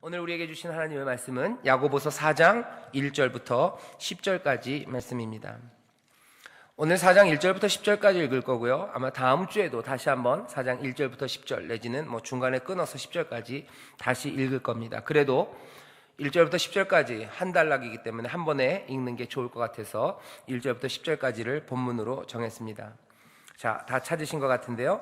오늘 우리에게 주신 하나님의 말씀은 야고보서 4장 1절부터 10절까지 말씀입니다. 오늘 4장 1절부터 10절까지 읽을 거고요. 아마 다음 주에도 다시 한번 4장 1절부터 10절 내지는 중간에 끊어서 10절까지 다시 읽을 겁니다. 그래도 1절부터 10절까지 한 단락이기 때문에 한 번에 읽는 게 좋을 것 같아서 1절부터 10절까지를 본문으로 정했습니다. 자, 다 찾으신 것 같은데요.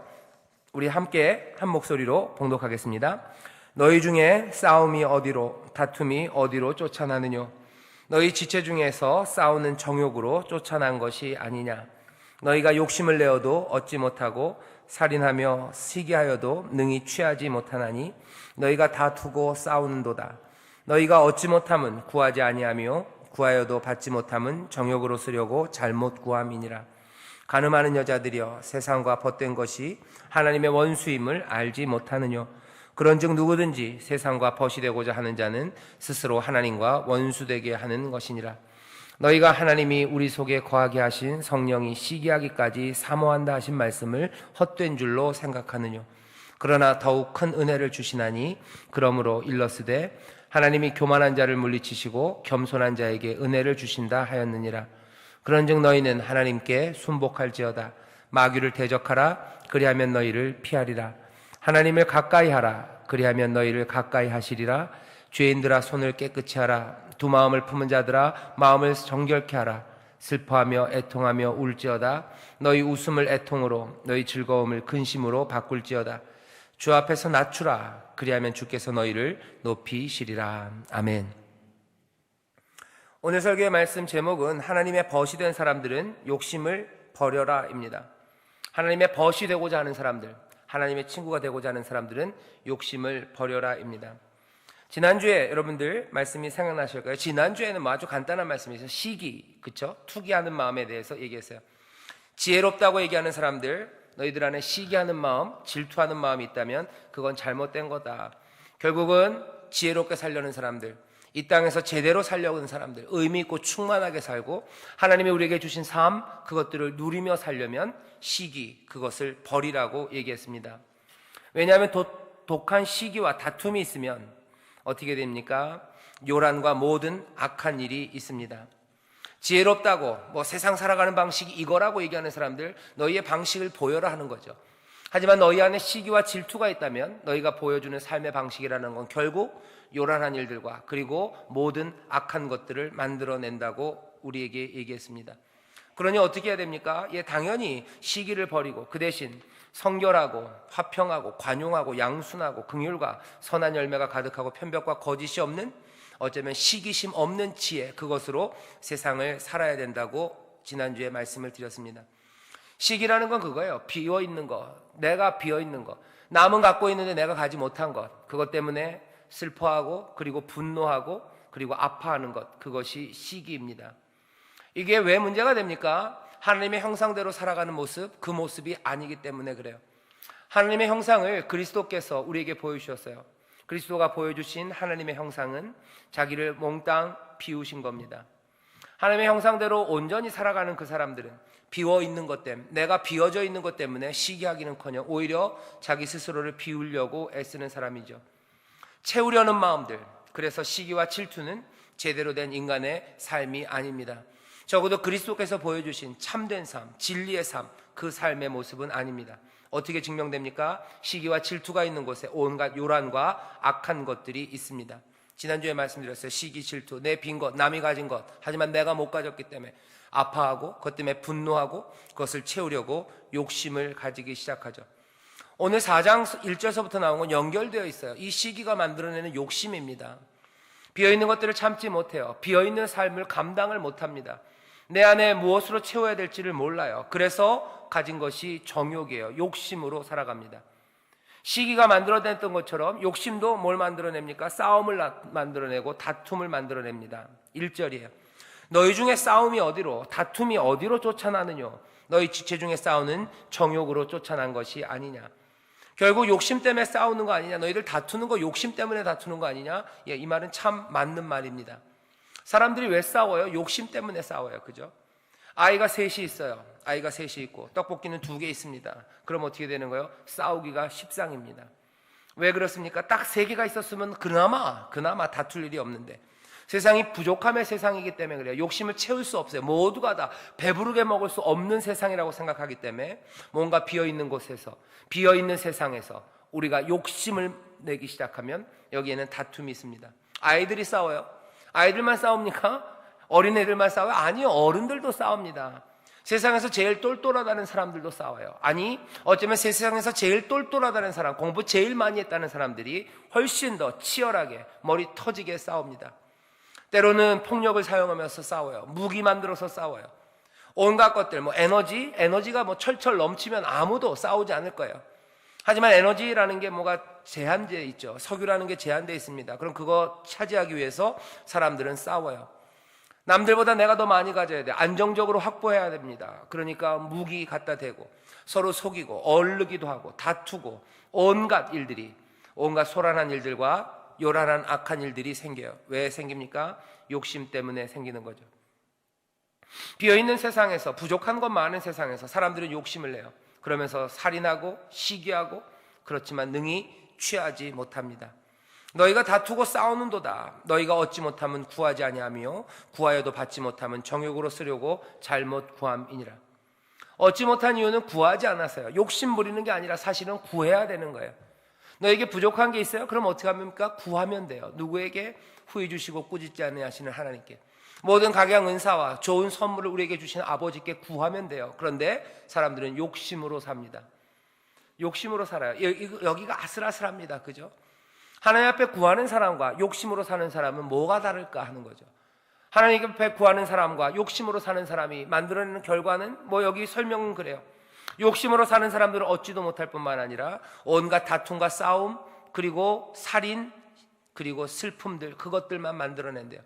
우리 함께 한 목소리로 봉독하겠습니다. 너희 중에 싸움이 어디로, 다툼이 어디로 쫓아나느뇨? 너희 지체 중에서 싸우는 정욕으로 쫓아난 것이 아니냐? 너희가 욕심을 내어도 얻지 못하고 살인하며 시기하여도 능히 취하지 못하나니 너희가 다투고 싸우는도다. 너희가 얻지 못함은 구하지 아니하며 구하여도 받지 못함은 정욕으로 쓰려고 잘못 구함이니라. 간음하는 여자들이여, 세상과 벗된 것이 하나님의 원수임을 알지 못하느뇨? 그런즉 누구든지 세상과 벗이 되고자 하는 자는 스스로 하나님과 원수되게 하는 것이니라. 너희가 하나님이 우리 속에 거하게 하신 성령이 시기하기까지 사모한다 하신 말씀을 헛된 줄로 생각하느뇨? 그러나 더욱 큰 은혜를 주시나니 그러므로 일러스되 하나님이 교만한 자를 물리치시고 겸손한 자에게 은혜를 주신다 하였느니라. 그런즉 너희는 하나님께 순복할지어다. 마귀를 대적하라. 그리하면 너희를 피하리라. 하나님을 가까이 하라. 그리하면 너희를 가까이 하시리라. 죄인들아, 손을 깨끗이 하라. 두 마음을 품은 자들아, 마음을 정결케 하라. 슬퍼하며 애통하며 울지어다. 너희 웃음을 애통으로, 너희 즐거움을 근심으로 바꿀지어다. 주 앞에서 낮추라. 그리하면 주께서 너희를 높이시리라. 아멘. 오늘 설교의 말씀 제목은 하나님의 벗이 된 사람들은 욕심을 버려라입니다. 하나님의 벗이 되고자 하는 사람들, 하나님의 친구가 되고자 하는 사람들은 욕심을 버려라입니다. 지난주에 여러분들 말씀이 생각나실 거예요. 지난주에는 아주 간단한 말씀이 있어요. 시기, 그쵸? 투기하는 마음에 대해서 얘기했어요. 지혜롭다고 얘기하는 사람들, 너희들 안에 시기하는 마음, 질투하는 마음이 있다면 그건 잘못된 거다. 결국은 지혜롭게 살려는 사람들, 이 땅에서 제대로 살려고 하는 사람들, 의미 있고 충만하게 살고 하나님이 우리에게 주신 삶, 그것들을 누리며 살려면 시기, 그것을 버리라고 얘기했습니다. 왜냐하면 독한 시기와 다툼이 있으면 어떻게 됩니까? 요란과 모든 악한 일이 있습니다. 지혜롭다고 세상 살아가는 방식이 이거라고 얘기하는 사람들, 너희의 방식을 보여라 하는 거죠. 하지만 너희 안에 시기와 질투가 있다면 너희가 보여주는 삶의 방식이라는 건 결국 요란한 일들과 그리고 모든 악한 것들을 만들어낸다고 우리에게 얘기했습니다. 그러니 어떻게 해야 됩니까? 당연히 시기를 버리고 그 대신 성결하고 화평하고 관용하고 양순하고 긍휼과 선한 열매가 가득하고 편벽과 거짓이 없는, 어쩌면 시기심 없는 지혜, 그것으로 세상을 살아야 된다고 지난주에 말씀을 드렸습니다. 시기라는 건 그거예요. 비어있는 거, 내가 비어있는 거, 남은 갖고 있는데 내가 가지 못한 것, 그것 때문에 슬퍼하고 그리고 분노하고 그리고 아파하는 것, 그것이 시기입니다. 이게 왜 문제가 됩니까? 하나님의 형상대로 살아가는 모습, 그 모습이 아니기 때문에 그래요. 하나님의 형상을 그리스도께서 우리에게 보여주셨어요. 그리스도가 보여주신 하나님의 형상은 자기를 몽땅 비우신 겁니다. 하나님의 형상대로 온전히 살아가는 그 사람들은 비워있는 것 때문에, 내가 비워져 있는 것 때문에 시기하기는커녕 오히려 자기 스스로를 비우려고 애쓰는 사람이죠. 채우려는 마음들, 그래서 시기와 질투는 제대로 된 인간의 삶이 아닙니다. 적어도 그리스도께서 보여주신 참된 삶, 진리의 삶, 그 삶의 모습은 아닙니다. 어떻게 증명됩니까? 시기와 질투가 있는 곳에 온갖 요란과 악한 것들이 있습니다. 지난주에 말씀드렸어요. 시기, 질투, 내 빈 것, 남이 가진 것, 하지만 내가 못 가졌기 때문에 아파하고 그것 때문에 분노하고 그것을 채우려고 욕심을 가지기 시작하죠. 오늘 4장 1절서부터 나온 건 연결되어 있어요. 이 시기가 만들어내는 욕심입니다. 비어있는 것들을 참지 못해요. 비어있는 삶을 감당을 못합니다. 내 안에 무엇으로 채워야 될지를 몰라요. 그래서 가진 것이 정욕이에요. 욕심으로 살아갑니다. 시기가 만들어냈던 것처럼 욕심도 뭘 만들어냅니까? 싸움을 만들어내고 다툼을 만들어냅니다. 1절이에요. 너희 중에 싸움이 어디로, 다툼이 어디로 쫓아나느뇨? 너희 지체 중에 싸우는 정욕으로 쫓아난 것이 아니냐? 결국 욕심 때문에 싸우는 거 아니냐? 너희들 다투는 거 욕심 때문에 다투는 거 아니냐? 이 말은 참 맞는 말입니다. 사람들이 왜 싸워요? 욕심 때문에 싸워요. 그죠? 아이가 셋이 있어요. 아이가 셋이 있고 떡볶이는 2개 있습니다. 그럼 어떻게 되는 거예요? 싸우기가 십상입니다. 왜 그렇습니까? 딱 3개가 있었으면 그나마 다툴 일이 없는데, 세상이 부족함의 세상이기 때문에 그래요. 욕심을 채울 수 없어요. 모두가 다 배부르게 먹을 수 없는 세상이라고 생각하기 때문에 뭔가 비어있는 곳에서, 비어있는 세상에서 우리가 욕심을 내기 시작하면 여기에는 다툼이 있습니다. 아이들이 싸워요. 아이들만 싸웁니까? 어린애들만 싸워요? 아니요, 어른들도 싸웁니다. 세상에서 제일 똘똘하다는 사람들도 싸워요. 아니, 어쩌면 세상에서 제일 똘똘하다는 사람, 공부 제일 많이 했다는 사람들이 훨씬 더 치열하게 머리 터지게 싸웁니다. 때로는 폭력을 사용하면서 싸워요. 무기 만들어서 싸워요. 온갖 것들, 에너지가 철철 넘치면 아무도 싸우지 않을 거예요. 하지만 에너지라는 게 뭐가 제한되어 있죠. 석유라는 게 제한되어 있습니다. 그럼 그거 차지하기 위해서 사람들은 싸워요. 남들보다 내가 더 많이 가져야 돼. 안정적으로 확보해야 됩니다. 그러니까 무기 갖다 대고 서로 속이고 얼르기도 하고 다투고 온갖 소란한 일들과 요란한 악한 일들이 생겨요. 왜 생깁니까? 욕심 때문에 생기는 거죠. 비어있는 세상에서, 부족한 것 많은 세상에서 사람들은 욕심을 내요. 그러면서 살인하고 시기하고, 그렇지만 능히 취하지 못합니다. 너희가 다투고 싸우는도다. 너희가 얻지 못하면 구하지 아니하며 구하여도 받지 못하면 정욕으로 쓰려고 잘못 구함이니라. 얻지 못한 이유는 구하지 않았어요. 욕심 부리는 게 아니라 사실은 구해야 되는 거예요. 너에게 부족한 게 있어요? 그럼 어떻게 합니까? 구하면 돼요. 누구에게? 후히 주시고 꾸짖지 아니하시는 하나님께. 모든 각양 은사와 좋은 선물을 우리에게 주신 아버지께 구하면 돼요. 그런데 사람들은 욕심으로 삽니다. 욕심으로 살아요. 여기가 아슬아슬합니다. 그죠? 하나님 앞에 구하는 사람과 욕심으로 사는 사람은 뭐가 다를까 하는 거죠. 하나님 앞에 구하는 사람과 욕심으로 사는 사람이 만들어내는 결과는 여기 설명은 그래요. 욕심으로 사는 사람들은 얻지도 못할 뿐만 아니라 온갖 다툼과 싸움, 그리고 살인, 그리고 슬픔들, 그것들만 만들어낸대요.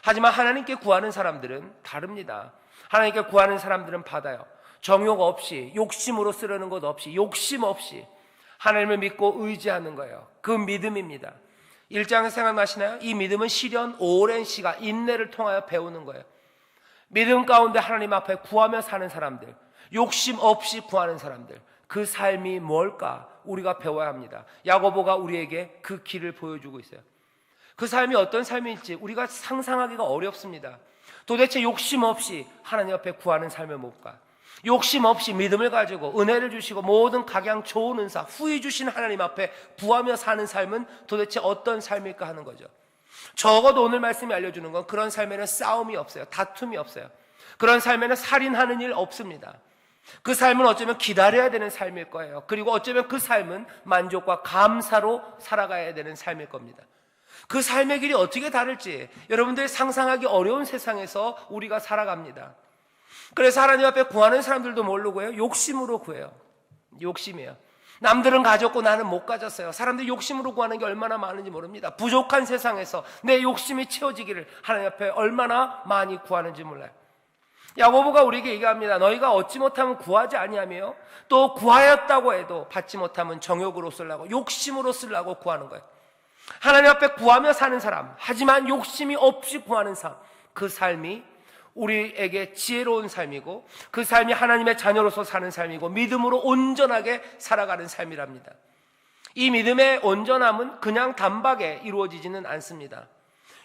하지만 하나님께 구하는 사람들은 다릅니다. 하나님께 구하는 사람들은 받아요. 정욕 없이, 욕심으로 쓰려는 것 없이, 욕심 없이 하나님을 믿고 의지하는 거예요. 그 믿음입니다. 1장에 생각나시나요? 이 믿음은 시련, 오랜 시간, 인내를 통하여 배우는 거예요. 믿음 가운데 하나님 앞에 구하며 사는 사람들, 욕심 없이 구하는 사람들, 그 삶이 뭘까? 우리가 배워야 합니다. 야고보가 우리에게 그 길을 보여주고 있어요. 그 삶이 어떤 삶일지 우리가 상상하기가 어렵습니다. 도대체 욕심 없이 하나님 앞에 구하는 삶을 뭘까? 욕심 없이 믿음을 가지고 은혜를 주시고 모든 각양 좋은 은사 후히 주신 하나님 앞에 구하며 사는 삶은 도대체 어떤 삶일까 하는 거죠. 적어도 오늘 말씀이 알려주는 건 그런 삶에는 싸움이 없어요. 다툼이 없어요. 그런 삶에는 살인하는 일 없습니다. 그 삶은 어쩌면 기다려야 되는 삶일 거예요. 그리고 어쩌면 그 삶은 만족과 감사로 살아가야 되는 삶일 겁니다. 그 삶의 길이 어떻게 다를지 여러분들이 상상하기 어려운 세상에서 우리가 살아갑니다. 그래서 하나님 앞에 구하는 사람들도 모르고요, 욕심으로 구해요. 욕심이에요. 남들은 가졌고 나는 못 가졌어요. 사람들이 욕심으로 구하는 게 얼마나 많은지 모릅니다. 부족한 세상에서 내 욕심이 채워지기를 하나님 앞에 얼마나 많이 구하는지 몰라요. 야고보가 우리에게 얘기합니다. 너희가 얻지 못하면 구하지 아니하며 또 구하였다고 해도 받지 못하면 정욕으로 쓰려고, 욕심으로 쓰려고 구하는 거예요. 하나님 앞에 구하며 사는 사람, 하지만 욕심이 없이 구하는 삶, 그 삶이 우리에게 지혜로운 삶이고 그 삶이 하나님의 자녀로서 사는 삶이고 믿음으로 온전하게 살아가는 삶이랍니다. 이 믿음의 온전함은 그냥 단박에 이루어지지는 않습니다.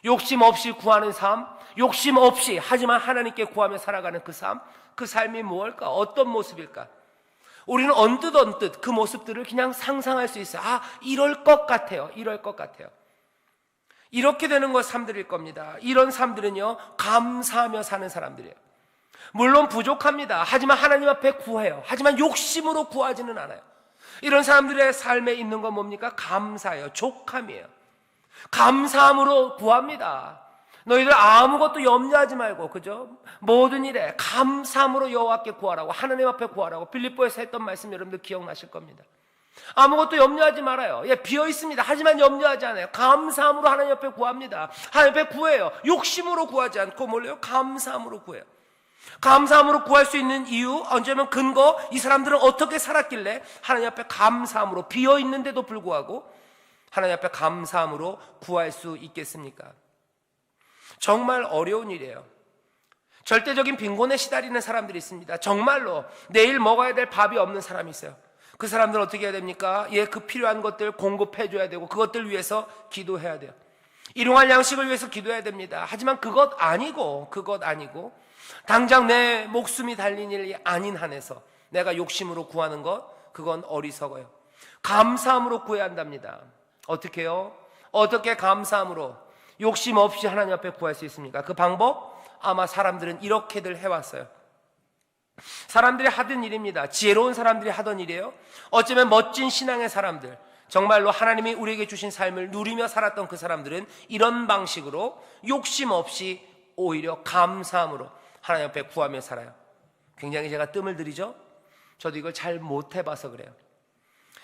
욕심 없이 구하는 삶, 욕심 없이 하지만 하나님께 구하며 살아가는 그 삶, 그 삶이 무엇일까? 어떤 모습일까? 우리는 언뜻 그 모습들을 그냥 상상할 수 있어요. 이럴 것 같아요. 이럴 것 같아요. 이렇게 되는 것 삶들일 겁니다. 이런 삶들은요, 감사하며 사는 사람들이에요. 물론 부족합니다. 하지만 하나님 앞에 구해요. 하지만 욕심으로 구하지는 않아요. 이런 사람들의 삶에 있는 건 뭡니까? 감사예요. 족함이에요. 감사함으로 구합니다. 너희들 아무것도 염려하지 말고, 그죠? 모든 일에 감사함으로 여호와께 구하라고, 하나님 앞에 구하라고 빌립보에서 했던 말씀 여러분들 기억나실 겁니다. 아무것도 염려하지 말아요. 비어 있습니다. 하지만 염려하지 않아요. 감사함으로 하나님 앞에 구합니다. 하나님 앞에 구해요. 욕심으로 구하지 않고 뭘요? 감사함으로 구해요. 감사함으로 구할 수 있는 이유, 언제면 근거, 이 사람들은 어떻게 살았길래 하나님 앞에 감사함으로 비어 있는데도 불구하고 하나님 앞에 감사함으로 구할 수 있겠습니까? 정말 어려운 일이에요. 절대적인 빈곤에 시달리는 사람들이 있습니다. 정말로 내일 먹어야 될 밥이 없는 사람이 있어요. 그 사람들은 어떻게 해야 됩니까? 그 필요한 것들 공급해 줘야 되고 그것들 위해서 기도해야 돼요. 일용할 양식을 위해서 기도해야 됩니다. 하지만 그것 아니고 당장 내 목숨이 달린 일이 아닌 한에서 내가 욕심으로 구하는 것, 그건 어리석어요. 감사함으로 구해야 한답니다. 어떻게 해요? 어떻게 감사함으로 욕심 없이 하나님 앞에 구할 수 있습니까? 그 방법 아마 사람들은 이렇게들 해왔어요. 사람들이 하던 일입니다. 지혜로운 사람들이 하던 일이에요. 어쩌면 멋진 신앙의 사람들, 정말로 하나님이 우리에게 주신 삶을 누리며 살았던 그 사람들은 이런 방식으로 욕심 없이 오히려 감사함으로 하나님 앞에 구하며 살아요. 굉장히 제가 뜸을 들이죠? 저도 이걸 잘 못해봐서 그래요.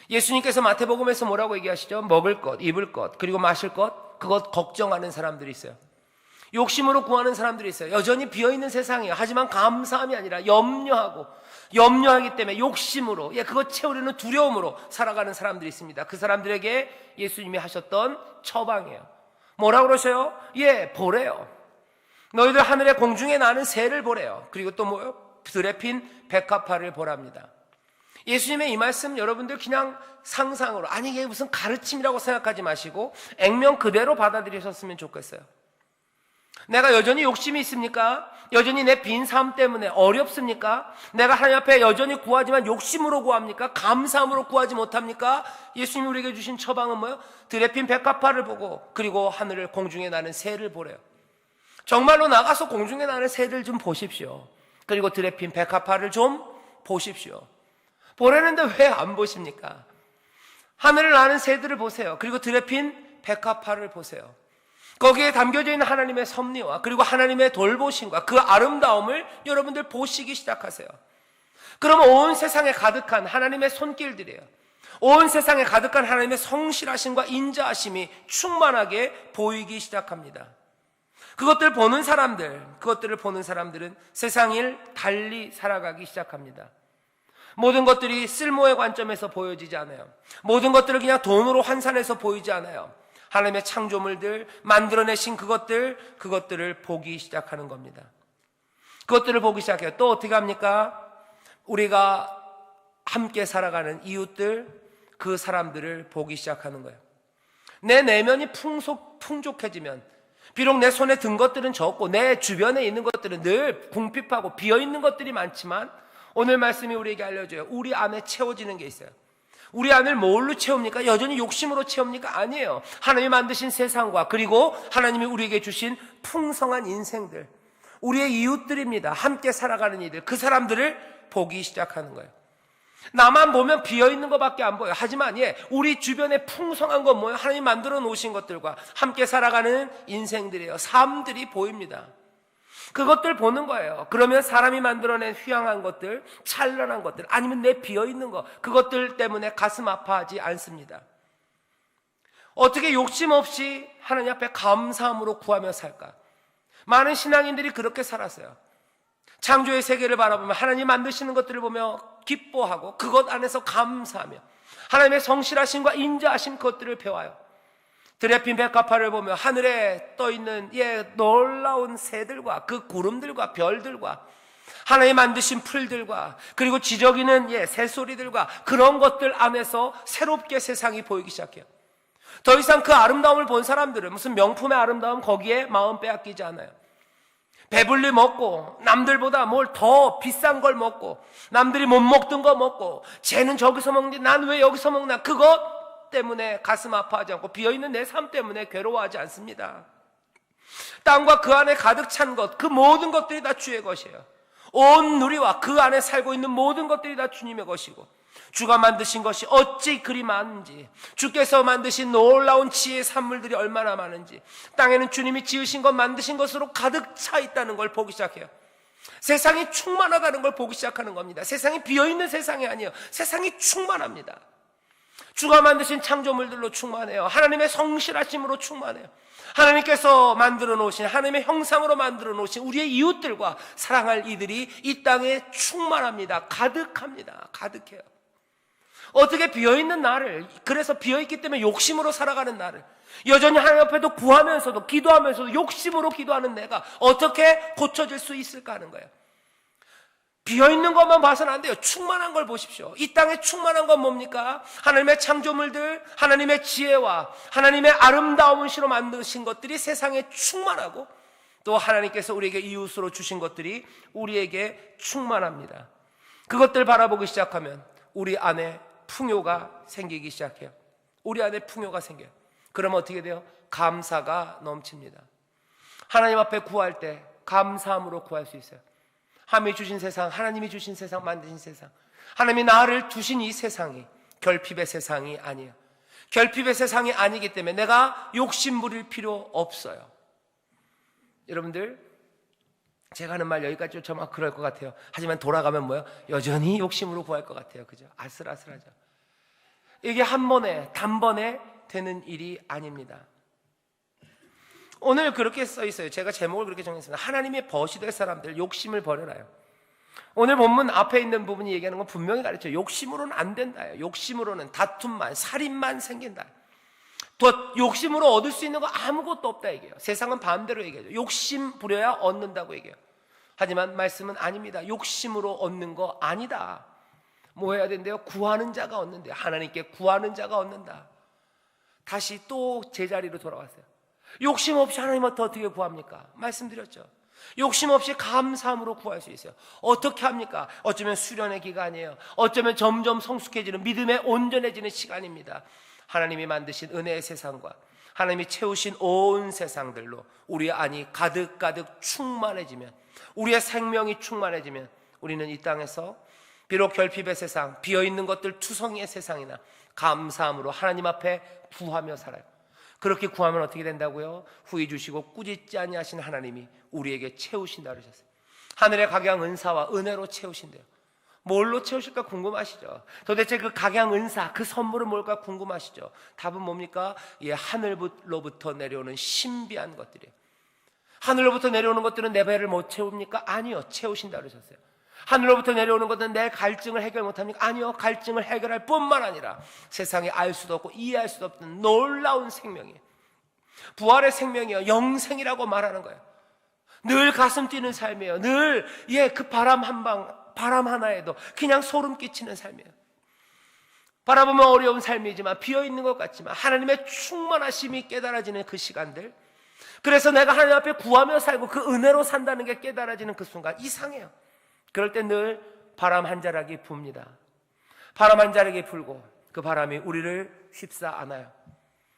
예수님께서 마태복음에서 뭐라고 얘기하시죠? 먹을 것, 입을 것, 그리고 마실 것, 그것 걱정하는 사람들이 있어요. 욕심으로 구하는 사람들이 있어요. 여전히 비어있는 세상이에요. 하지만 감사함이 아니라 염려하기 때문에 욕심으로, 그것 채우려는 두려움으로 살아가는 사람들이 있습니다. 그 사람들에게 예수님이 하셨던 처방이에요. 뭐라고 그러셔요? 보래요. 너희들 하늘의 공중에 나는 새를 보래요. 그리고 또 뭐요? 들에 핀 백합화를 보랍니다. 예수님의 이 말씀 여러분들 그냥 상상으로, 아니 이게 무슨 가르침이라고 생각하지 마시고 액면 그대로 받아들이셨으면 좋겠어요. 내가 여전히 욕심이 있습니까? 여전히 내 빈 삶 때문에 어렵습니까? 내가 하나님 앞에 여전히 구하지만 욕심으로 구합니까? 감사함으로 구하지 못합니까? 예수님이 우리에게 주신 처방은 뭐예요? 들에 핀 백합화를 보고 그리고 하늘을 공중에 나는 새를 보래요. 정말로 나가서 공중에 나는 새를 좀 보십시오. 그리고 들에 핀 백합화를 좀 보십시오. 보라는데 왜 안 보십니까? 하늘을 나는 새들을 보세요. 그리고 들에 핀 백합화를 보세요. 거기에 담겨져 있는 하나님의 섭리와 그리고 하나님의 돌보심과 그 아름다움을 여러분들 보시기 시작하세요. 그러면 온 세상에 가득한 하나님의 손길들이에요. 온 세상에 가득한 하나님의 성실하심과 인자하심이 충만하게 보이기 시작합니다. 그것들을 보는 사람들은 세상을 달리 살아가기 시작합니다. 모든 것들이 쓸모의 관점에서 보여지지 않아요. 모든 것들을 그냥 돈으로 환산해서 보이지 않아요. 하나님의 창조물들, 만들어내신 그것들을 보기 시작하는 겁니다. 그것들을 보기 시작해요. 또 어떻게 합니까? 우리가 함께 살아가는 이웃들, 그 사람들을 보기 시작하는 거예요. 내 내면이 풍족해지면, 비록 내 손에 든 것들은 적고 내 주변에 있는 것들은 늘 궁핍하고 비어있는 것들이 많지만, 오늘 말씀이 우리에게 알려줘요. 우리 안에 채워지는 게 있어요. 우리 안을 뭘로 채웁니까? 여전히 욕심으로 채웁니까? 아니에요. 하나님이 만드신 세상과 그리고 하나님이 우리에게 주신 풍성한 인생들, 우리의 이웃들입니다. 함께 살아가는 이들, 그 사람들을 보기 시작하는 거예요. 나만 보면 비어있는 것밖에 안 보여요. 하지만 우리 주변에 풍성한 건 뭐예요? 하나님이 만들어 놓으신 것들과 함께 살아가는 인생들이에요. 삶들이 보입니다. 그것들 보는 거예요. 그러면 사람이 만들어낸 휘황한 것들, 찬란한 것들, 아니면 내 비어있는 것, 그것들 때문에 가슴 아파하지 않습니다. 어떻게 욕심 없이 하나님 앞에 감사함으로 구하며 살까? 많은 신앙인들이 그렇게 살았어요. 창조의 세계를 바라보며 하나님 만드시는 것들을 보며 기뻐하고 그것 안에서 감사하며 하나님의 성실하심과 인자하심 그것들을 배워요. 들에 핀 백합화를 보며 하늘에 떠있는 놀라운 새들과 그 구름들과 별들과 하나님 만드신 풀들과 그리고 지저귀는 새소리들과 그런 것들 안에서 새롭게 세상이 보이기 시작해요. 더 이상 그 아름다움을 본 사람들은 무슨 명품의 아름다움 거기에 마음 빼앗기지 않아요. 배불리 먹고 남들보다 뭘 더 비싼 걸 먹고 남들이 못 먹던 거 먹고 쟤는 저기서 먹는데 난 왜 여기서 먹나, 그것 때문에 가슴 아파하지 않고 비어있는 내 삶 때문에 괴로워하지 않습니다. 땅과 그 안에 가득 찬 것, 그 모든 것들이 다 주의 것이에요. 온 누리와 그 안에 살고 있는 모든 것들이 다 주님의 것이고 주가 만드신 것이 어찌 그리 많은지, 주께서 만드신 놀라운 지혜의 산물들이 얼마나 많은지, 땅에는 주님이 지으신 것 만드신 것으로 가득 차 있다는 걸 보기 시작해요. 세상이 충만하다는 걸 보기 시작하는 겁니다. 세상이 비어있는 세상이 아니에요. 세상이 충만합니다. 주가 만드신 창조물들로 충만해요. 하나님의 성실하심으로 충만해요. 하나님께서 만들어 놓으신, 하나님의 형상으로 만들어 놓으신 우리의 이웃들과 사랑할 이들이 이 땅에 충만합니다. 가득합니다. 가득해요. 어떻게 비어있는 나를, 그래서 비어있기 때문에 욕심으로 살아가는 나를, 여전히 하나님 앞에도 구하면서도 기도하면서도 욕심으로 기도하는 내가 어떻게 고쳐질 수 있을까 하는 거예요. 비어있는 것만 봐서는 안 돼요. 충만한 걸 보십시오. 이 땅에 충만한 건 뭡니까? 하나님의 창조물들, 하나님의 지혜와 하나님의 아름다움으로 만드신 것들이 세상에 충만하고, 또 하나님께서 우리에게 이웃으로 주신 것들이 우리에게 충만합니다. 그것들 바라보기 시작하면 우리 안에 풍요가 생기기 시작해요. 우리 안에 풍요가 생겨요. 그러면 어떻게 돼요? 감사가 넘칩니다. 하나님 앞에 구할 때 감사함으로 구할 수 있어요. 하나님이 주신 세상, 하나님이 주신 세상, 만드신 세상, 하나님이 나를 두신 이 세상이 결핍의 세상이 아니에요. 결핍의 세상이 아니기 때문에 내가 욕심 부릴 필요 없어요. 여러분들, 제가 하는 말 여기까지 좀 그럴 것 같아요. 하지만 돌아가면 뭐예요? 여전히 욕심으로 구할 것 같아요. 그죠? 아슬아슬하죠. 이게 한 번에, 단번에 되는 일이 아닙니다. 오늘 그렇게 써 있어요. 제가 제목을 그렇게 정했습니다. 하나님의 벗이 될 사람들, 욕심을 버려라요. 오늘 본문 앞에 있는 부분이 얘기하는 건 분명히 가르쳐요. 욕심으로는 안 된다요. 욕심으로는 다툼만, 살인만 생긴다. 또 욕심으로 얻을 수 있는 거 아무것도 없다 얘기해요. 세상은 반대로 얘기해요. 욕심 부려야 얻는다고 얘기해요. 하지만 말씀은 아닙니다. 욕심으로 얻는 거 아니다. 뭐 해야 된대요? 구하는 자가 얻는데요. 하나님께 구하는 자가 얻는다. 다시 또 제자리로 돌아왔어요. 욕심 없이 하나님한테 어떻게 구합니까? 말씀드렸죠. 욕심 없이 감사함으로 구할 수 있어요. 어떻게 합니까? 어쩌면 수련의 기간이에요. 어쩌면 점점 성숙해지는, 믿음에 온전해지는 시간입니다. 하나님이 만드신 은혜의 세상과 하나님이 채우신 온 세상들로 우리 안이 가득가득 충만해지면, 우리의 생명이 충만해지면 우리는 이 땅에서 비록 결핍의 세상, 비어있는 것들 투성이의 세상이나 감사함으로 하나님 앞에 구하며 살아요. 그렇게 구하면 어떻게 된다고요? 후히 주시고 꾸짖지 아니하신 하나님이 우리에게 채우신다 그러셨어요. 하늘의 각양 은사와 은혜로 채우신대요. 뭘로 채우실까 궁금하시죠? 도대체 그 각양 은사, 그 선물은 뭘까 궁금하시죠? 답은 뭡니까? 예, 하늘로부터 내려오는 신비한 것들이에요. 하늘로부터 내려오는 것들은 내 배를 못 채웁니까? 아니요, 채우신다 그러셨어요. 하늘로부터 내려오는 것은 내 갈증을 해결 못합니까? 아니요, 갈증을 해결할 뿐만 아니라 세상에 알 수도 없고 이해할 수도 없는 놀라운 생명이에요. 부활의 생명이에요. 영생이라고 말하는 거예요. 늘 가슴 뛰는 삶이에요. 늘 그 바람 한 방, 바람 하나에도 그냥 소름 끼치는 삶이에요. 바라보면 어려운 삶이지만, 비어있는 것 같지만 하나님의 충만하심이 깨달아지는 그 시간들, 그래서 내가 하나님 앞에 구하며 살고 그 은혜로 산다는 게 깨달아지는 그 순간 이상해요. 그럴 때 늘 바람 한 자락이 붑니다. 바람 한 자락이 불고 그 바람이 우리를 휩싸 안아요.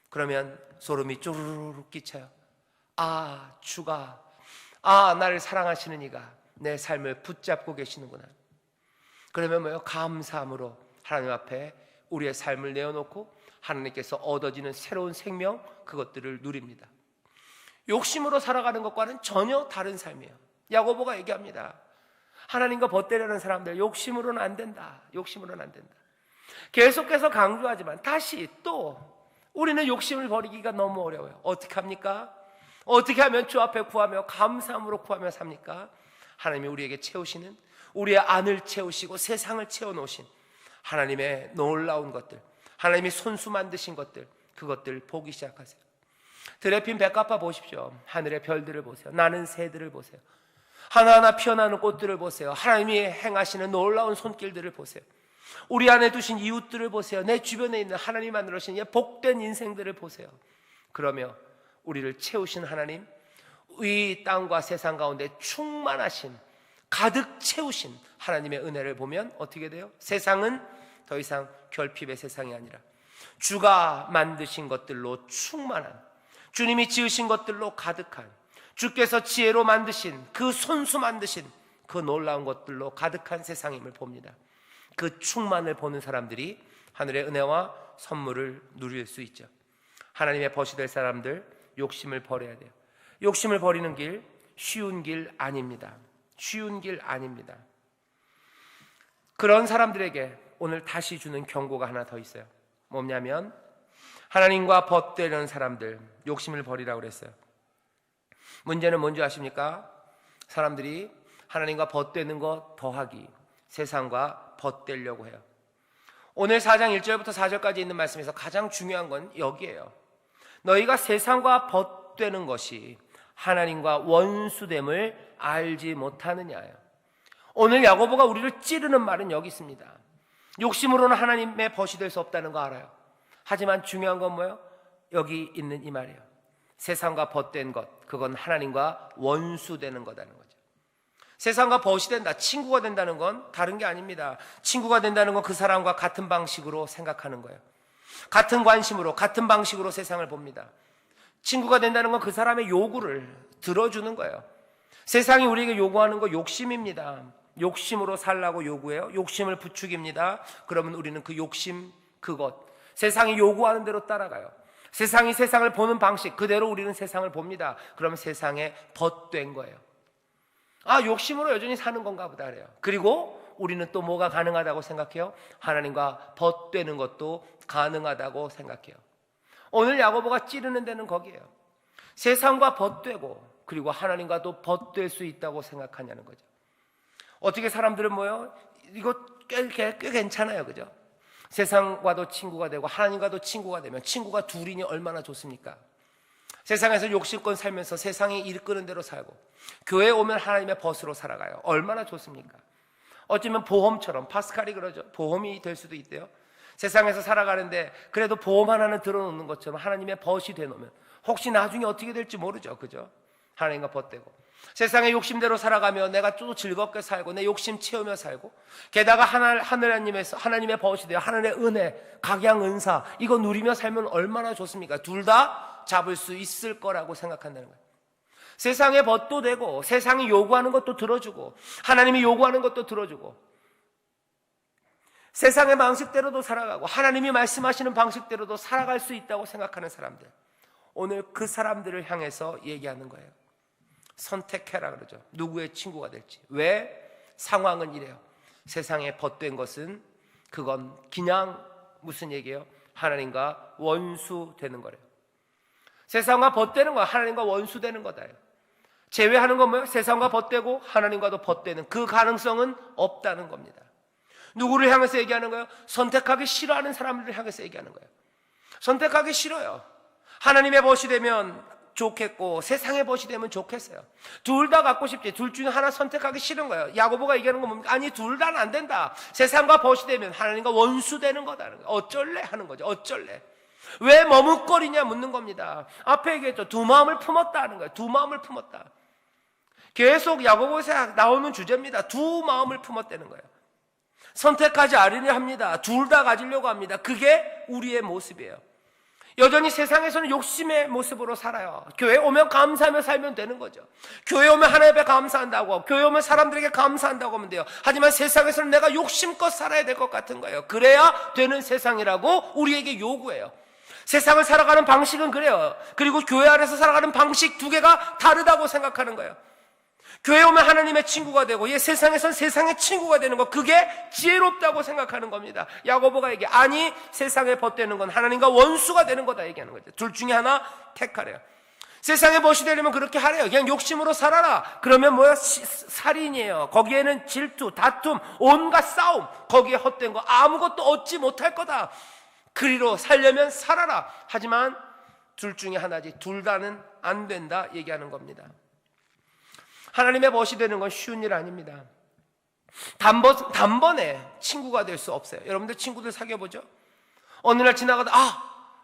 그러면 소름이 쪼르르 끼쳐요. 아, 주가, 나를 사랑하시는 이가 내 삶을 붙잡고 계시는구나. 그러면 뭐예요? 감사함으로 하나님 앞에 우리의 삶을 내어놓고 하나님께서 얻어지는 새로운 생명, 그것들을 누립니다. 욕심으로 살아가는 것과는 전혀 다른 삶이에요. 야고보가 얘기합니다. 하나님과 벗대려는 사람들, 욕심으로는 안 된다. 욕심으로는 안 된다. 계속해서 강조하지만 다시 또 우리는 욕심을 버리기가 너무 어려워요. 어떻게 합니까? 어떻게 하면 주 앞에 구하며 감사함으로 구하며 삽니까? 하나님이 우리에게 채우시는, 우리의 안을 채우시고 세상을 채워놓으신 하나님의 놀라운 것들, 하나님이 손수 만드신 것들, 그것들 보기 시작하세요. 들에 핀 백합화 보십시오. 하늘의 별들을 보세요. 나는 새들을 보세요. 하나하나 피어나는 꽃들을 보세요. 하나님이 행하시는 놀라운 손길들을 보세요. 우리 안에 두신 이웃들을 보세요. 내 주변에 있는 하나님 만들어주신 복된 인생들을 보세요. 그러며 우리를 채우신 하나님, 이 땅과 세상 가운데 충만하신, 가득 채우신 하나님의 은혜를 보면 어떻게 돼요? 세상은 더 이상 결핍의 세상이 아니라 주가 만드신 것들로 충만한, 주님이 지으신 것들로 가득한, 주께서 지혜로 만드신, 그 손수 만드신 그 놀라운 것들로 가득한 세상임을 봅니다. 그 충만을 보는 사람들이 하늘의 은혜와 선물을 누릴 수 있죠. 하나님의 벗이 될 사람들, 욕심을 버려야 돼요. 욕심을 버리는 길, 쉬운 길 아닙니다. 쉬운 길 아닙니다. 그런 사람들에게 오늘 다시 주는 경고가 하나 더 있어요. 뭐냐면 하나님과 벗되려는 사람들, 욕심을 버리라고 그랬어요. 문제는 뭔지 아십니까? 사람들이 하나님과 벗되는 것 더하기, 세상과 벗되려고 해요. 오늘 4장 1절부터 4절까지 있는 말씀에서 가장 중요한 건 여기에요. 너희가 세상과 벗되는 것이 하나님과 원수됨을 알지 못하느냐예요. 오늘 야고보가 우리를 찌르는 말은 여기 있습니다. 욕심으로는 하나님의 벗이 될 수 없다는 거 알아요. 하지만 중요한 건 뭐예요? 여기 있는 이 말이에요. 세상과 벗된 것, 그건 하나님과 원수되는 거다는 거죠. 세상과 벗이 된다, 친구가 된다는 건 다른 게 아닙니다. 친구가 된다는 건 그 사람과 같은 방식으로 생각하는 거예요. 같은 관심으로, 같은 방식으로 세상을 봅니다. 친구가 된다는 건 그 사람의 요구를 들어주는 거예요. 세상이 우리에게 요구하는 거 욕심입니다. 욕심으로 살라고 요구해요. 욕심을 부추깁니다. 그러면 우리는 그 욕심, 그것, 세상이 요구하는 대로 따라가요. 세상이 세상을 보는 방식 그대로 우리는 세상을 봅니다. 그러면 세상에 벗된 거예요. 아, 욕심으로 여전히 사는 건가 보다 그래요. 그리고 우리는 또 뭐가 가능하다고 생각해요? 하나님과 벗되는 것도 가능하다고 생각해요. 오늘 야고보가 찌르는 데는 거기에요. 세상과 벗되고 그리고 하나님과도 벗될 수 있다고 생각하냐는 거죠. 어떻게 사람들은 뭐예요? 이거 꽤 괜찮아요, 그죠? 세상과도 친구가 되고 하나님과도 친구가 되면 친구가 둘이니 얼마나 좋습니까? 세상에서 욕심껏 살면서 세상이 이끄는 대로 살고 교회에 오면 하나님의 벗으로 살아가요. 얼마나 좋습니까? 어쩌면 보험처럼, 파스칼이 그러죠. 보험이 될 수도 있대요. 세상에서 살아가는데 그래도 보험 하나는 들어놓는 것처럼 하나님의 벗이 되놓으면 혹시 나중에 어떻게 될지 모르죠, 그죠? 하나님과 벗되고 세상의 욕심대로 살아가며 내가 또 즐겁게 살고 내 욕심 채우며 살고 게다가 하나님의 벗이 되어 하나님의 은혜, 각양 은사 이거 누리며 살면 얼마나 좋습니까? 둘 다 잡을 수 있을 거라고 생각한다는 거예요. 세상의 벗도 되고 세상이 요구하는 것도 들어주고 하나님이 요구하는 것도 들어주고 세상의 방식대로도 살아가고 하나님이 말씀하시는 방식대로도 살아갈 수 있다고 생각하는 사람들, 오늘 그 사람들을 향해서 얘기하는 거예요. 선택해라 그러죠. 누구의 친구가 될지. 왜? 상황은 이래요. 세상에 벗된 것은 그건 그냥 무슨 얘기예요? 하나님과 원수 되는 거래요. 세상과 벗되는 거야. 하나님과 원수 되는 거다. 제외하는 건 뭐예요? 세상과 벗되고 하나님과도 벗되는 그 가능성은 없다는 겁니다. 누구를 향해서 얘기하는 거예요? 선택하기 싫어하는 사람들을 향해서 얘기하는 거예요. 선택하기 싫어요. 하나님의 벗이 되면 좋겠고 세상의 벗이 되면 좋겠어요. 둘 다 갖고 싶지. 둘 중에 하나 선택하기 싫은 거예요. 야고보가 얘기하는 건 뭡니까? 아니, 둘 다는 안 된다. 세상과 벗이 되면 하나님과 원수 되는 거다는 거예요. 어쩔래 하는 거죠. 어쩔래. 왜 머뭇거리냐 묻는 겁니다. 앞에 얘기했죠. 두 마음을 품었다 하는 거예요. 두 마음을 품었다. 계속 야고보에서 나오는 주제입니다. 두 마음을 품었다는 거예요. 선택하지 않으려 합니다. 둘 다 가지려고 합니다. 그게 우리의 모습이에요. 여전히 세상에서는 욕심의 모습으로 살아요. 교회 오면 감사하며 살면 되는 거죠. 교회 오면 하나님 앞에 감사한다고, 교회 오면 사람들에게 감사한다고 하면 돼요. 하지만 세상에서는 내가 욕심껏 살아야 될 것 같은 거예요. 그래야 되는 세상이라고 우리에게 요구해요. 세상을 살아가는 방식은 그래요. 그리고 교회 안에서 살아가는 방식 두 개가 다르다고 생각하는 거예요. 교회 오면 하나님의 친구가 되고 세상에선 세상의 친구가 되는 거, 그게 지혜롭다고 생각하는 겁니다. 야고보가 얘기해. 아니, 세상에 벗되는 건 하나님과 원수가 되는 거다 얘기하는 거죠. 둘 중에 하나 택하래요. 세상에 벗이 되려면 그렇게 하래요. 그냥 욕심으로 살아라. 그러면 뭐야? 살인이에요. 거기에는 질투, 다툼, 온갖 싸움, 거기에 헛된 거 아무것도 얻지 못할 거다. 그리로 살려면 살아라. 하지만 둘 중에 하나지, 둘 다는 안 된다 얘기하는 겁니다. 하나님의 벗이 되는 건 쉬운 일 아닙니다. 단번에 친구가 될 수 없어요. 여러분들 친구들 사귀어보죠? 어느 날 지나가다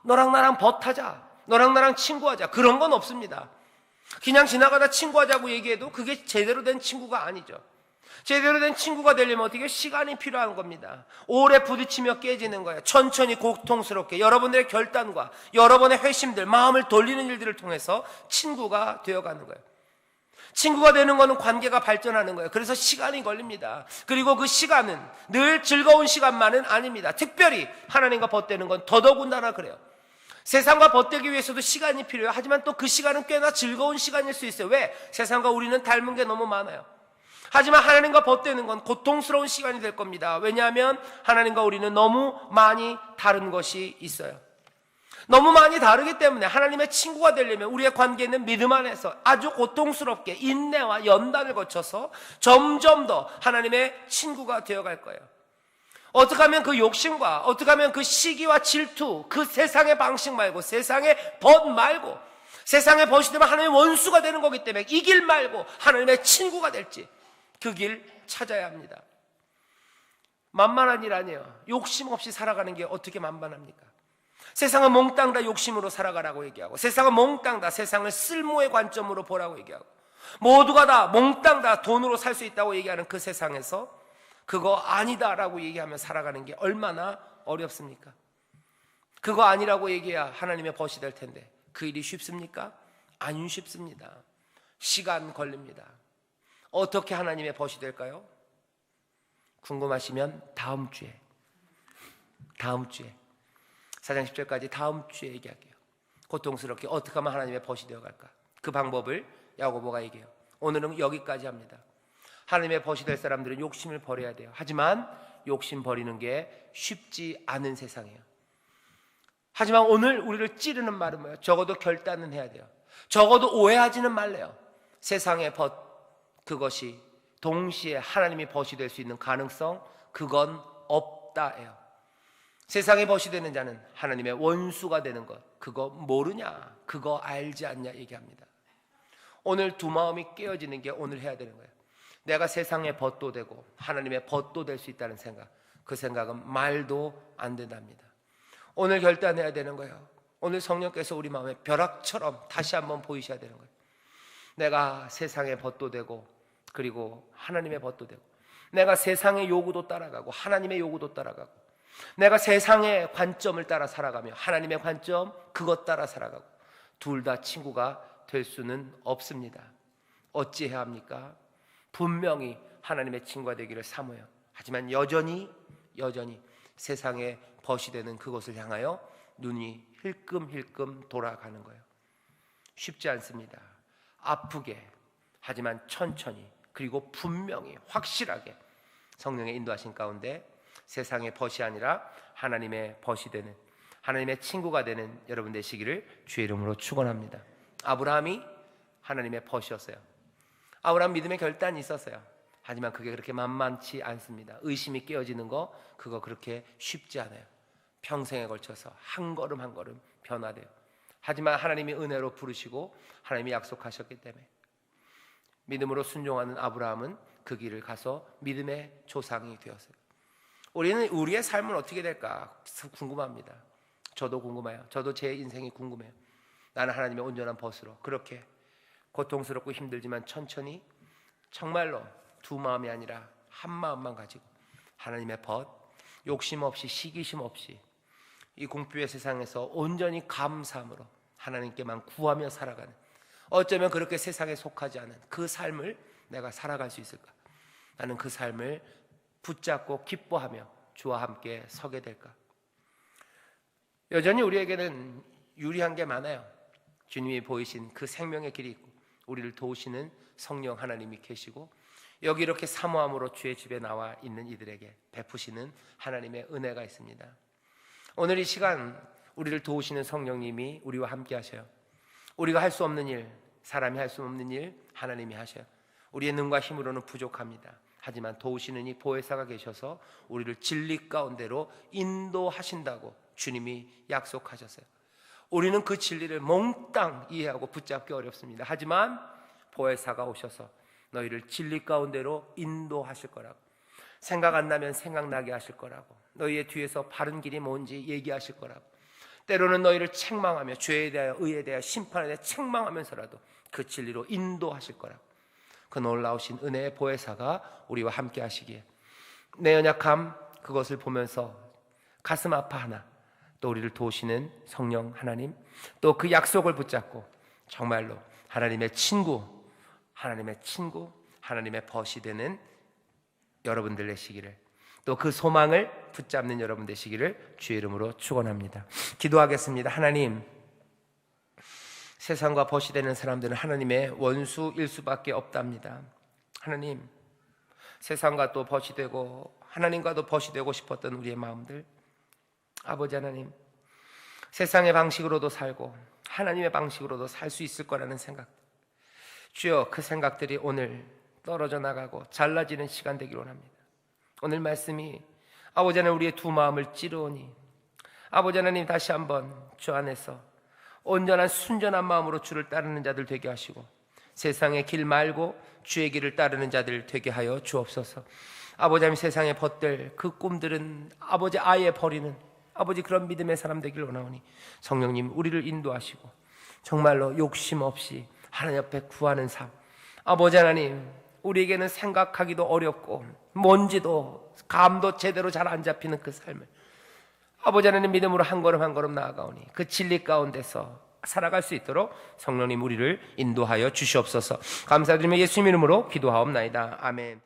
너랑 나랑 벗하자, 너랑 나랑 친구하자, 그런 건 없습니다. 그냥 지나가다 친구하자고 얘기해도 그게 제대로 된 친구가 아니죠. 제대로 된 친구가 되려면 어떻게 시간이 필요한 겁니다. 오래 부딪히며 깨지는 거예요. 천천히 고통스럽게 여러분들의 결단과 여러분의 회심들, 마음을 돌리는 일들을 통해서 친구가 되어가는 거예요. 친구가 되는 거는 관계가 발전하는 거예요. 그래서 시간이 걸립니다. 그리고 그 시간은 늘 즐거운 시간만은 아닙니다. 특별히 하나님과 벗되는 건 더더군다나 그래요. 세상과 벗되기 위해서도 시간이 필요해요. 하지만 또 그 시간은 꽤나 즐거운 시간일 수 있어요. 왜? 세상과 우리는 닮은 게 너무 많아요. 하지만 하나님과 벗되는 건 고통스러운 시간이 될 겁니다. 왜냐하면 하나님과 우리는 너무 많이 다른 것이 있어요. 너무 많이 다르기 때문에 하나님의 친구가 되려면 우리의 관계는 믿음 안에서 아주 고통스럽게 인내와 연단을 거쳐서 점점 더 하나님의 친구가 되어갈 거예요. 어떻게 하면 그 욕심과 어떻게 하면 그 시기와 질투, 그 세상의 방식 말고, 세상의 벗 말고, 세상의 벗이 되면 하나님의 원수가 되는 거기 때문에 이 길 말고 하나님의 친구가 될지, 그 길 찾아야 합니다. 만만한 일 아니에요. 욕심 없이 살아가는 게 어떻게 만만합니까? 세상은 몽땅 다 욕심으로 살아가라고 얘기하고, 세상은 몽땅 다 세상을 쓸모의 관점으로 보라고 얘기하고, 모두가 다 몽땅 다 돈으로 살 수 있다고 얘기하는 그 세상에서 그거 아니다라고 얘기하며 살아가는 게 얼마나 어렵습니까? 그거 아니라고 얘기해야 하나님의 벗이 될 텐데 그 일이 쉽습니까? 안 쉽습니다. 시간 걸립니다. 어떻게 하나님의 벗이 될까요? 궁금하시면 다음 주에 4장 10절까지 다음 주에 얘기할게요. 고통스럽게 어떻게 하면 하나님의 벗이 되어갈까? 그 방법을 야고보가 얘기해요. 오늘은 여기까지 합니다. 하나님의 벗이 될 사람들은 욕심을 버려야 돼요. 하지만 욕심 버리는 게 쉽지 않은 세상이에요. 하지만 오늘 우리를 찌르는 말은 뭐예요? 적어도 결단은 해야 돼요. 적어도 오해하지는 말래요. 세상의 벗, 그것이 동시에 하나님이 벗이 될 수 있는 가능성, 그건 없다예요. 세상의 벗이 되는 자는 하나님의 원수가 되는 것, 그거 모르냐, 그거 알지 않냐 얘기합니다. 오늘 두 마음이 깨어지는 게 오늘 해야 되는 거예요. 내가 세상의 벗도 되고 하나님의 벗도 될 수 있다는 생각, 그 생각은 말도 안 된답니다. 오늘 결단해야 되는 거예요. 오늘 성령께서 우리 마음에 벼락처럼 다시 한번 보이셔야 되는 거예요. 내가 세상의 벗도 되고 그리고 하나님의 벗도 되고, 내가 세상의 요구도 따라가고 하나님의 요구도 따라가고, 내가 세상의 관점을 따라 살아가며 하나님의 관점 그것 따라 살아가고, 둘 다 친구가 될 수는 없습니다. 어찌해야 합니까? 분명히 하나님의 친구가 되기를 사모해요. 하지만 여전히 세상의 벗이 되는 그것을 향하여 눈이 힐끔힐끔 돌아가는 거예요. 쉽지 않습니다. 아프게, 하지만 천천히, 그리고 분명히 확실하게 성령의 인도하신 가운데 세상의 벗이 아니라 하나님의 벗이 되는, 하나님의 친구가 되는 여러분 되시기를 주의 이름으로 축원합니다. 아브라함이 하나님의 벗이었어요. 아브라함 믿음의 결단이 있었어요. 하지만 그게 그렇게 만만치 않습니다. 의심이 깨어지는 거, 그거 그렇게 쉽지 않아요. 평생에 걸쳐서 한 걸음 한 걸음 변화돼요. 하지만 하나님이 은혜로 부르시고 하나님이 약속하셨기 때문에 믿음으로 순종하는 아브라함은 그 길을 가서 믿음의 조상이 되었어요. 우리는 우리의 삶은 어떻게 될까 궁금합니다. 저도 궁금해요. 저도 제 인생이 궁금해요. 나는 하나님의 온전한 벗으로 그렇게 고통스럽고 힘들지만 천천히, 정말로 두 마음이 아니라 한 마음만 가지고 하나님의 벗, 욕심 없이 시기심 없이 이 궁핍의 세상에서 온전히 감사함으로 하나님께만 구하며 살아가는, 어쩌면 그렇게 세상에 속하지 않은 그 삶을 내가 살아갈 수 있을까? 나는 그 삶을 붙잡고 기뻐하며 주와 함께 서게 될까? 여전히 우리에게는 유리한 게 많아요. 주님이 보이신 그 생명의 길이 있고 우리를 도우시는 성령 하나님이 계시고, 여기 이렇게 사모함으로 주의 집에 나와 있는 이들에게 베푸시는 하나님의 은혜가 있습니다. 오늘 이 시간 우리를 도우시는 성령님이 우리와 함께 하셔요. 우리가 할 수 없는 일, 사람이 할 수 없는 일 하나님이 하셔요. 우리의 능과 힘으로는 부족합니다. 하지만 도우시는 이 보혜사가 계셔서 우리를 진리 가운데로 인도하신다고 주님이 약속하셨어요. 우리는 그 진리를 몽땅 이해하고 붙잡기 어렵습니다. 하지만 보혜사가 오셔서 너희를 진리 가운데로 인도하실 거라고, 생각 안 나면 생각나게 하실 거라고, 너희의 뒤에서 바른 길이 뭔지 얘기하실 거라고, 때로는 너희를 책망하며 죄에 대하여 의에 대하여 심판에 대하여 책망하면서라도 그 진리로 인도하실 거라고, 그 놀라우신 은혜의 보혜사가 우리와 함께 하시기에 내 연약함 그것을 보면서 가슴 아파하나 또 우리를 도우시는 성령 하나님, 또 그 약속을 붙잡고 정말로 하나님의 친구, 하나님의 벗이 되는 여러분들 되시기를, 또 그 소망을 붙잡는 여러분 되시기를 주의 이름으로 축원합니다. 기도하겠습니다. 하나님, 세상과 벗이 되는 사람들은 하나님의 원수일 수밖에 없답니다. 하나님, 세상과 또 벗이 되고 하나님과도 벗이 되고 싶었던 우리의 마음들, 아버지 하나님, 세상의 방식으로도 살고 하나님의 방식으로도 살 수 있을 거라는 생각, 주여 그 생각들이 오늘 떨어져 나가고 잘라지는 시간 되기를 원합니다. 오늘 말씀이 아버지 하나님 우리의 두 마음을 찌르오니 아버지 하나님 다시 한번 주 안에서 온전한 순전한 마음으로 주를 따르는 자들 되게 하시고, 세상의 길 말고 주의 길을 따르는 자들 되게 하여 주옵소서. 아버지 하나님, 세상의 벗들 그 꿈들은 아버지 아예 버리는 아버지 그런 믿음의 사람 되길 원하오니 성령님 우리를 인도하시고 정말로 욕심 없이 하나님 앞에 구하는 삶, 아버지 하나님 우리에게는 생각하기도 어렵고 뭔지도 감도 제대로 잘 안 잡히는 그 삶을 아버지 하나님 믿음으로 한 걸음 한 걸음 나아가오니 그 진리 가운데서 살아갈 수 있도록 성령님 우리를 인도하여 주시옵소서. 감사드리며 예수님 이름으로 기도하옵나이다. 아멘.